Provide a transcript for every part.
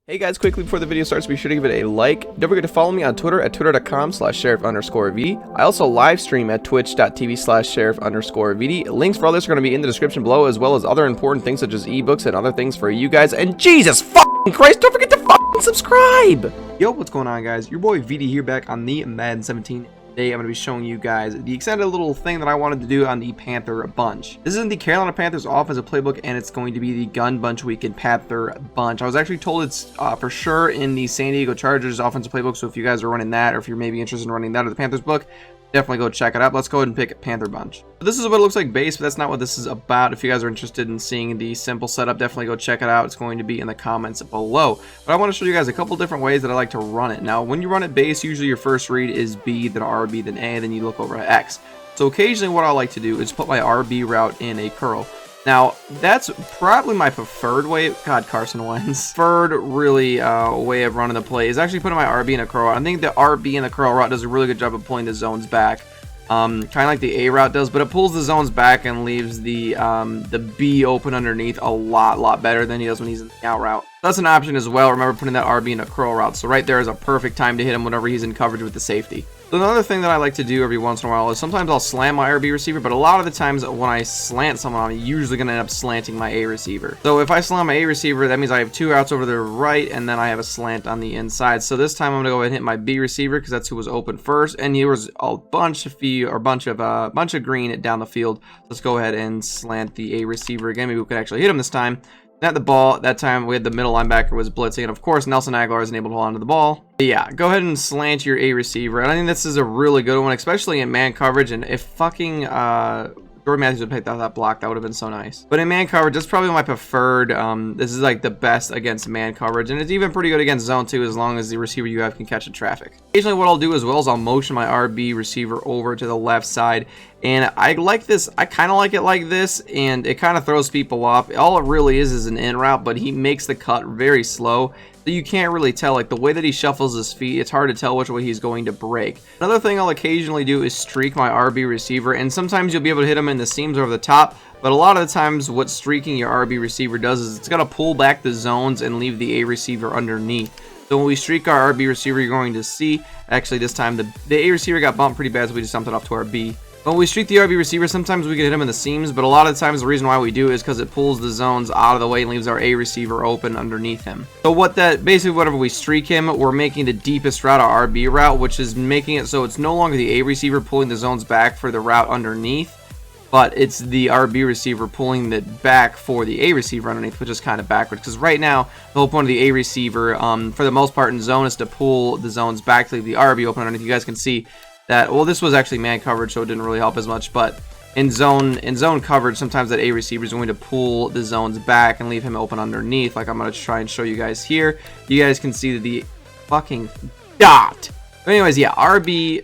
Hey guys, quickly before the video starts, be sure to give it a like. Don't forget to follow me on Twitter at twitter.com/sheriff_VD. I also live stream at twitch.tv/sheriff_VD. Links for all this are going to be in the description below, as well as other important things such as ebooks and other things for you guys. And Jesus fucking Christ, don't forget to fucking subscribe! Yo, what's going on, guys? Your boy VD here, back on the Madden 17. Today I'm going to be showing you guys the exciting little thing that I wanted to do on the Panther Bunch. This isn't the Carolina Panthers offensive playbook, and it's going to be the Gun Bunch Weekend Panther Bunch. I was actually told it's for sure in the San Diego Chargers offensive playbook, so if you guys are running that, or if you're maybe interested in running that or the Panthers book, definitely go check it out. Let's go ahead and pick Panther Bunch. This is what it looks like base, but that's not what this is about. If you guys are interested in seeing the simple setup, definitely go check it out. It's going to be in the comments below. But I want to show you guys a couple different ways that I like to run it. Now, when you run it base, usually your first read is B, then RB, then A, then you look over at X. So occasionally what I like to do is put my RB route in a curl. Now, that's probably my preferred way. God, Carson Wentz. Preferred, really, way of running the play is actually putting my RB in a curl route. I think the RB in the curl route does a really good job of pulling the zones back. Kind of like the A route does, but it pulls the zones back and leaves the B open underneath a lot better than he does when he's in the out route. That's an option as well. Remember putting that RB in a curl route. So right there is a perfect time to hit him whenever he's in coverage with the safety. So another thing that I like to do every once in a while is sometimes I'll slam my RB receiver, but a lot of the times when I slant someone, I'm usually going to end up slanting my A receiver. So if I slam my A receiver, that means I have two outs over the right, and then I have a slant on the inside. So this time I'm going to go ahead and hit my B receiver because that's who was open first, and here was a bunch of green down the field. Let's go ahead and slant the A receiver again. Maybe we could actually hit him this time. At the ball, that time we had the middle linebacker was blitzing, and of course Nelson Aguilar isn't able to hold on to the ball. But yeah, go ahead and slant your A receiver, and I think this is a really good one, especially in man coverage. And if fucking Jordan Matthews would pick that block, that would have been so nice. But in man coverage, that's probably my preferred. This is like the best against man coverage, and it's even pretty good against zone too, as long as the receiver you have can catch the traffic. Occasionally what I'll do as well is I'll motion my RB receiver over to the left side, and I like this. I kind of like it like this, and it kind of throws people off. All it really is an in route, but he makes the cut very slow. So you can't really tell, like the way that he shuffles his feet, it's hard to tell which way he's going to break. Another thing I'll occasionally do is streak my RB receiver, and sometimes you'll be able to hit him in the seams over the top, but a lot of the times what streaking your RB receiver does is it's going to pull back the zones and leave the A receiver underneath. So when we streak our RB receiver, you're going to see, actually this time the A receiver got bumped pretty bad, so we just dumped it off to our B. When we streak the RB receiver, sometimes we can hit him in the seams, but a lot of the times the reason why we do is because it pulls the zones out of the way and leaves our A receiver open underneath him. So basically whenever we streak him, we're making the deepest route our RB route, which is making it so it's no longer the A receiver pulling the zones back for the route underneath, but it's the RB receiver pulling it back for the A receiver underneath, which is kind of backwards. Because right now, the whole point of the A receiver, for the most part in zone, is to pull the zones back to leave the RB open underneath. You guys can see that, well, this was actually man coverage, so it didn't really help as much, but in zone coverage, sometimes that A receiver is going to pull the zones back and leave him open underneath, like I'm going to try and show you guys here. You guys can see the fucking dot. But anyways, yeah, RB,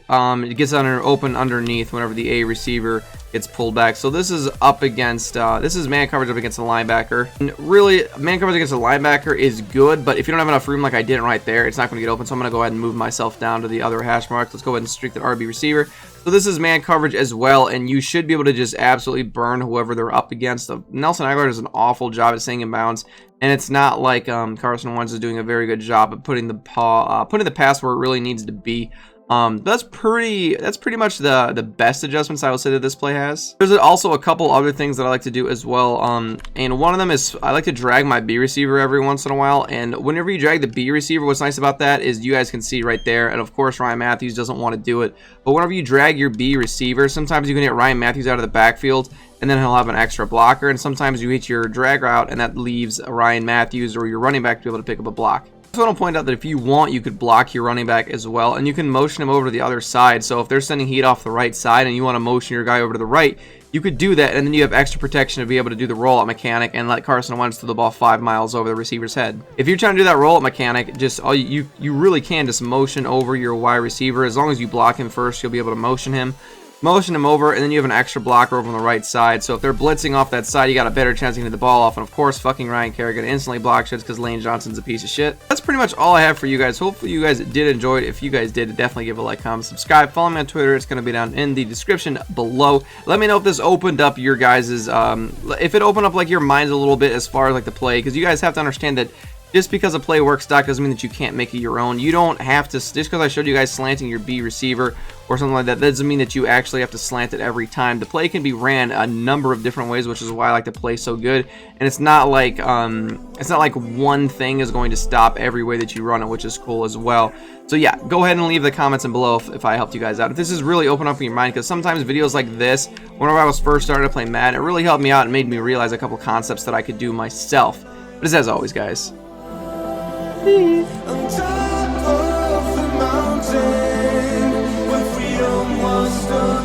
it gets open underneath whenever the A receiver gets pulled back. So this is up against, this is man coverage up against the linebacker. And really, man coverage against the linebacker is good, but if you don't have enough room like I did right there, it's not going to get open. So I'm going to go ahead and move myself down to the other hash mark. Let's go ahead and streak that RB receiver. So this is man coverage as well, and you should be able to just absolutely burn whoever they're up against. Nelson Aguilar does an awful job at staying in bounds, and it's not like Carson Wentz is doing a very good job of putting the pass where it really needs to be. That's pretty much the best adjustments I will say that this play has. There's also a couple other things that I like to do as well, and one of them is I like to drag my B receiver every once in a while. And whenever you drag the B receiver, what's nice about that is you guys can see right there, and of course Ryan Matthews doesn't want to do it, but whenever you drag your B receiver, sometimes you can hit Ryan Matthews out of the backfield and then he'll have an extra blocker, and sometimes you hit your drag route and that leaves Ryan Matthews or your running back to be able to pick up a block. I also want to point out that if you want, you could block your running back as well, and you can motion him over to the other side. So if they're sending heat off the right side and you want to motion your guy over to the right, you could do that, and then you have extra protection to be able to do the rollout mechanic and let Carson Wentz throw the ball 5 miles over the receiver's head. If you're trying to do that rollout mechanic, you really can just motion over your wide receiver. As long as you block him first, you'll be able to motion him over, and then you have an extra blocker over on the right side. So if they're blitzing off that side, you got a better chance of getting the ball off. And of course, fucking Ryan Kerrigan instantly block shits because Lane Johnson's a piece of shit. That's pretty much all I have for you guys. Hopefully you guys did enjoy it. If you guys did, definitely give a like, comment, subscribe. Follow me on Twitter. It's going to be down in the description below. Let me know if this opened up your guys's, if it opened up like your minds a little bit as far as like the play, because you guys have to understand that Just because a play works stock doesn't mean that you can't make it your own. You don't have to, just because I showed you guys slanting your B receiver or something like that, that doesn't mean that you actually have to slant it every time. The play can be ran a number of different ways, which is why I like to play so good. And it's not like one thing is going to stop every way that you run it, which is cool as well. So yeah, go ahead and leave the comments in below if I helped you guys out. If this is really open up your mind, because sometimes videos like this, whenever I was first started playing Madden, it really helped me out and made me realize a couple concepts that I could do myself. But as always, guys, on top of the mountain where freedom was stood.